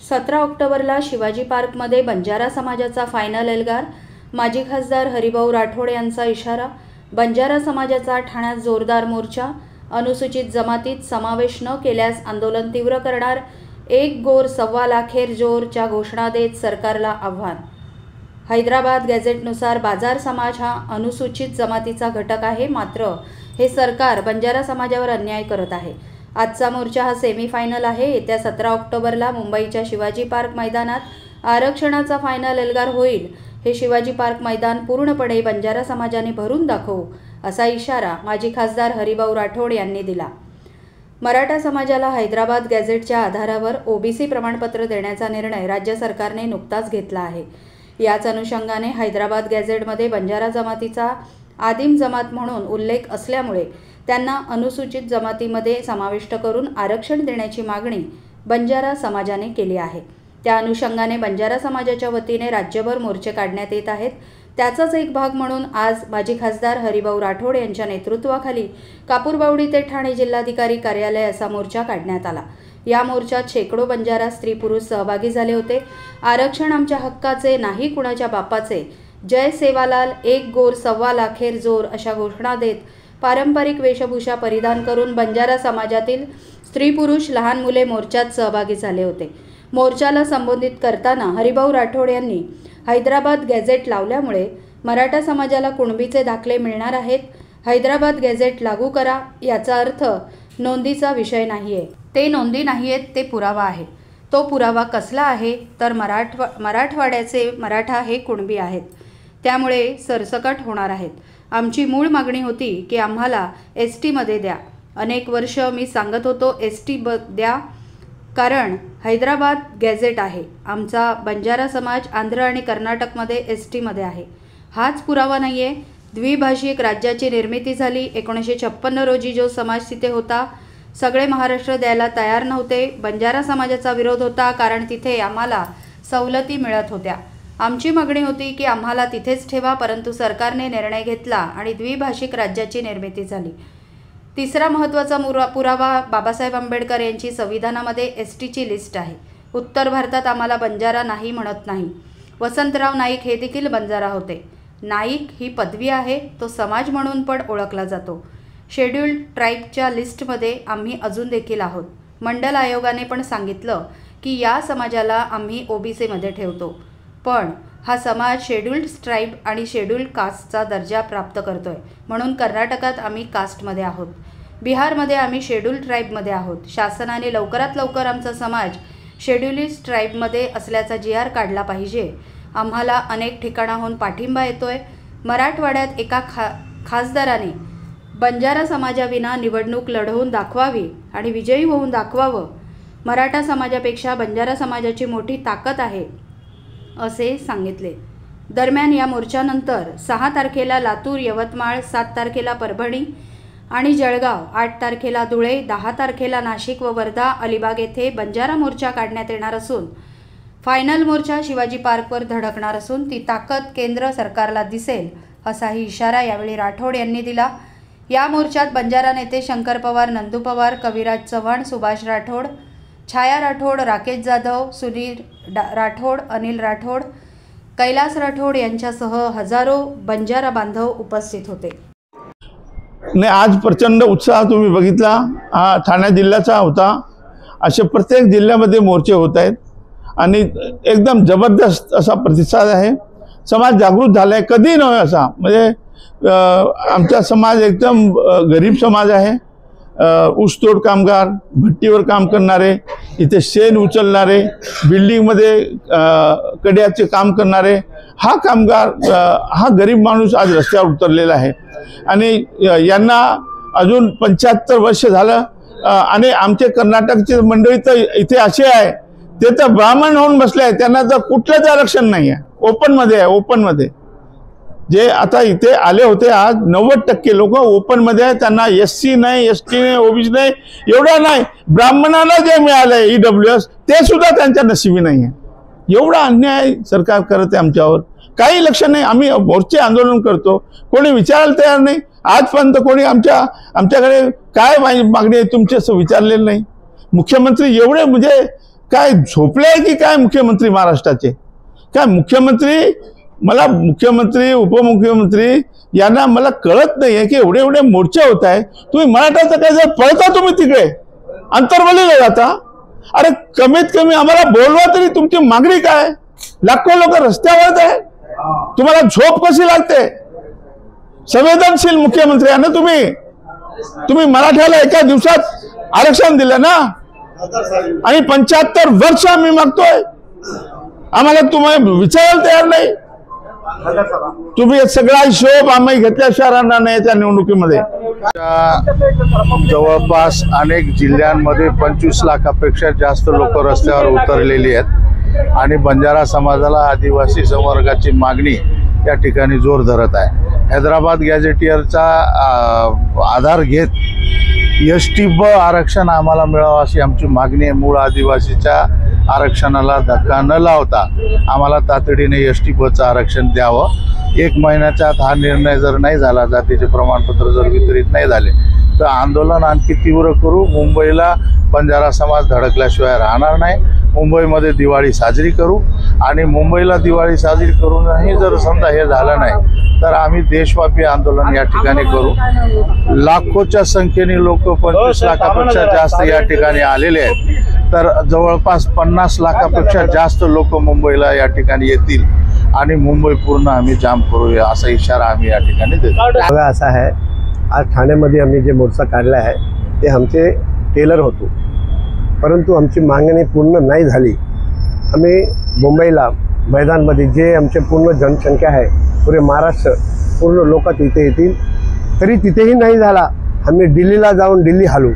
17 ऑक्टोबरला शिवाजी पार्कमध्ये बंजारा समाजाचा फायनल एल्गार। माजी खासदार हरिभाऊ राठोड यांचा इशारा। बंजारा समाजाचा ठाण्यात जोरदार मोर्चा। अनुसूचित जमातीत समावेश न केल्यास आंदोलन तीव्र करणार। एक गोर सव्वा लाखेर जोरच्या घोषणा देत सरकारला आव्हान। हैदराबाद गॅझेटनुसार बाजार समाज हा अनुसूचित जमातीचा घटक आहे, मात्र हे सरकार बंजारा समाजावर अन्याय करत आहे। आजचा मोर्चा हा सेमीफायनल आहे। येत्या 17 ऑक्टोबरला मुंबईच्या शिवाजी पार्क मैदानात आरक्षणाचा फायनल एल्गार होईल। हे शिवाजी पार्क मैदान पूर्णपणे बंजारा समाजाने भरून दाखवू, असा इशारा माजी खासदार हरिभाऊ राठोड यांनी दिला। मराठा समाजाला हैदराबाद गॅझेटच्या आधारावर ओबीसी प्रमाणपत्र देण्याचा निर्णय राज्य सरकारने नुकताच घेतला आहे। याच अनुषंगाने हैदराबाद गॅझेटमध्ये बंजारा जमातीचा आदिम जमात म्हणून उल्लेख असल्यामुळे त्यांना अनुसूचित जमातीमध्ये समाविष्ट करून आरक्षण देण्याची मागणी बंजारा समाजाने केली आहे। त्या अनुषंगाने बंजारा समाजाच्या वतीने राज्यभर मोर्चे काढण्यात येत आहेत। त्याचाच एक भाग म्हणून आज माजी खासदार हरिभाऊ राठोड यांच्या नेतृत्वाखाली कापूरबावडी ते ठाणे जिल्हाधिकारी कार्यालय असा मोर्चा काढण्यात आला। या मोर्चात शेकडो बंजारा स्त्री पुरुष सहभागी झाले होते। आरक्षण आमच्या हक्काचे, नाही कुणाच्या बापाचे, जय सेवालाल, एक गोर सव्वा लाखेर जोर अशा घोषणा देत पारंपरिक वेशभूषा परिधान करून बंजारा समाजातील स्त्री पुरुष लहान मुले मोर्चात सहभागी झाले होते। मोर्चाला संबोधित करताना हरिभाऊ राठोड यांनी हैदराबाद गॅझेट लावल्यामुळे मराठा समाजाला कुणबीचे दाखले मिळणार आहेत। हैदराबाद गॅझेट लागू करा याचा अर्थ नोंदीचा विषय नाहीये, ते नोंदी नाहीयेत, ते पुरावा आहे। तो पुरावा कसला आहे तर मराठवाड्याचे मराठा हे कुणबी आहेत, त्यामुळे सरसकट होणार आहेत। आमची मूळ मागणी होती की आम्हाला एसटीमध्ये द्या। अनेक वर्ष मी सांगत होतो एसटी द्या, कारण हैदराबाद गॅझेट आहे। आमचा बंजारा समाज आंध्र आणि कर्नाटकमध्ये एसटीमध्ये आहे। हाच पुरावा नाही आहे। द्विभाषिक राज्याची निर्मिती झाली 1956 रोजी। जो समाज तिथे होता सगळे महाराष्ट्र द्यायला तयार नव्हते। बंजारा समाजाचा विरोध होता, कारण तिथे आम्हाला सवलती मिळत होत्या। आमची मागणी होती की आम्हाला तिथेच ठेवा, परंतु सरकारने निर्णय घेतला आणि द्विभाषिक राज्याची निर्मिती झाली। तिसरा महत्त्वाचा पुरावा बाबासाहेब आंबेडकर यांची संविधानामध्ये एसटीची लिस्ट आहे। उत्तर भारतात आम्हाला बंजारा नाही म्हणत नाही। वसंतराव नाईक हे देखील बंजारा होते। नाईक ही पदवी आहे, तो समाज म्हणून पण ओळखला जातो। शेड्यूल्ड ट्राईबच्या लिस्टमध्ये आम्ही अजून देखील आहोत। मंडल आयोगाने पण सांगितलं की या समाजाला आम्ही ओबीसीमध्ये ठेवतो, पण हा समाज शेड्यूल्ड ट्राईब आणि शेड्यूल्ड कास्टचा दर्जा प्राप्त करतोय, म्हणून कर्नाटकात आम्ही कास्टमध्ये आहोत। बिहारमध्ये आम्ही शेड्यूल्ड ट्राईबमध्ये आहोत। शासनाने लवकरात लवकर आमचा समाज शेड्युलिस्ट ट्राईबमध्ये असल्याचा GR काढला पाहिजे। आम्हाला अनेक ठिकाणाहून पाठिंबा येतोय। मराठवाड्यात एका खासदाराने बंजारा समाजाविना निवडणूक लढवून दाखवावी आणि विजयी होऊन दाखवावं। मराठा समाजापेक्षा बंजारा समाजाची मोठी ताकद आहे, असे सांगितले। दरम्यान या मोर्चानंतर 6 तारखेला लातूर, यवतमाळ, 7 तारखेला परभणी आणि जळगाव, 8 तारखेला धुळे, 10 तारखेला नाशिक व वर्धा, अलिबाग येथे बंजारा मोर्चा काढण्यात येणार असून फायनल मोर्चा शिवाजी पार्कवर धडकणार असून ती ताकद केंद्र सरकारला दिसेल, असाही इशारा यावेळी राठोड यांनी दिला। या मोर्चात बंजारा नेते शंकर पवार, नंदू पवार, कविराज चव्हाण, सुभाष राठोड, छाया राठोड, राकेश जाधव, सुनील राठोड, अनिल राठोड, कैलास राठोड यांच्यासह हजारो बंजारा बांधव उपस्थित होते। आज प्रचंड उत्साह तुम्ही बघितला, हा ठाणे जिल्ह्याचा होता। असे प्रत्येक जिल्ह्यामध्ये मोर्चे होत आहेत आणि एकदम जबरदस्त असा प्रतिसाद आहे। समाज जागृत झाला आहे, कधी नव्हे असा। म्हणजे आमचा समाज एकदम गरीब समाज आहे। ऊसतोड कामगार, भट्टीवर काम करणारे, इथे शेण उचलणारे, बिल्डिंगमध्ये कड्याचे काम करणारे, हा कामगार, हा गरीब माणूस आज रस्त्यावर उतरलेला आहे आणि यांना अजून 75 वर्ष झालं। आणि आमचे कर्नाटकचे मंडळी तर इथे असे आहे, ते तर ब्राह्मण होऊन बसले आहे, त्यांना तर कुठलंच आरक्षण नाही आहे। ओपनमध्ये आहे, ओपनमध्ये। जे आता इथे आले होते आज 90% लोक ओपनमध्ये आहे, त्यांना SC नाही, ST नाही, OBC नाही, एवढा नाही। ब्राह्मणाला जे मिळालंय EWS ते सुद्धा त्यांच्या नशिबी नाही आहे। एवढा अन्याय सरकार करत आहे आमच्यावर, काही लक्ष नाही। आम्ही मोर्चे आंदोलन करतो, कोणी विचारायला तयार नाही। आजपर्यंत कोणी आमच्याकडे काय मागणी आहे तुमची असं विचारलेलं नाही। मुख्यमंत्री एवढे म्हणजे काय झोपले की काय मुख्यमंत्री महाराष्ट्राचे? काय मुख्यमंत्री, मला मुख्यमंत्री उपमुख्यमंत्री यांना मला कळत नाहीये की एवढे एवढे मोर्चे होत आहे, तुम्ही मराठाचं काय जर पळता तुम्ही तिकडे अंतर्वलीला जाता? अरे कमीत कमी आम्हाला बोलवा तरी तुमची मागणी काय? लाखो लोक रस्त्यावर आहे, तुम्हाला झोप कशी लागते? संवेदनशील मुख्यमंत्री आहे ना तुम्ही मराठ्याला एका दिवसात आरक्षण दिलं ना, आणि 75 वर्ष आम्ही मागतोय, आम्हाला तुम्ही विचारायला तयार नाही. तुम्ही सगळा हिशोब आम्ही घेतल्याशिवाय राहणार नाही त्या निवडणुकीमध्ये. जवळपास अनेक जिल्ह्यांमध्ये 25 लाखापेक्षा जास्त लोक रस्त्यावर उतरलेली आहेत आणि बंजारा समाजाला आदिवासी संवर्गाची मागणी या ठिकाणी जोर धरत आहे. हैदराबाद गॅझेटियरचा आधार घेत ST ब आरक्षण आम्हाला मिळावं अशी आमची मागणी आहे. मूळ आदिवासीच्या आरक्षणाला धक्का न लावता आम्हाला तातडीने ST बचं आरक्षण द्यावं. 1 महिन्याच्या आत हा निर्णय जर नाही झाला, जातीचे प्रमाणपत्र जर वितरित नाही झाले तर आंदोलन आणखी तीव्र करू. मुंबईला बंजारा समाज धडकल्याशिवाय राहणार नाही. मुंबईमध्ये दिवाळी साजरी करू आणि मुंबईला दिवाळी साजरी करूनही जर समजा हे झालं नाही तर आम्ही देशव्यापी आंदोलन या ठिकाणी करू. लाखोच्या संख्येने लोक 25 लाखापेक्षा जास्त या ठिकाणी आलेले आहेत, तर जवळपास 50 लाखापेक्षा जास्त लोक मुंबईला या ठिकाणी येतील आणि मुंबई पूर्ण आम्ही जाम करूया असा इशारा आम्ही या ठिकाणी देतो. असा आहे, आज ठाण्यामध्ये आम्ही जे मोर्चा काढला आहे ते आमचे टेलर होतो, परंतु आमची मागणी पूर्ण नाही झाली. आम्ही मुंबईला मैदानमध्ये जे आमचे पूर्ण जनसंख्या आहे, पुरे महाराष्ट्र पूर्ण लोक तिथे येतील, तरी तिथेही नाही झाला. आम्ही दिल्लीला जाऊन दिल्ली हलू.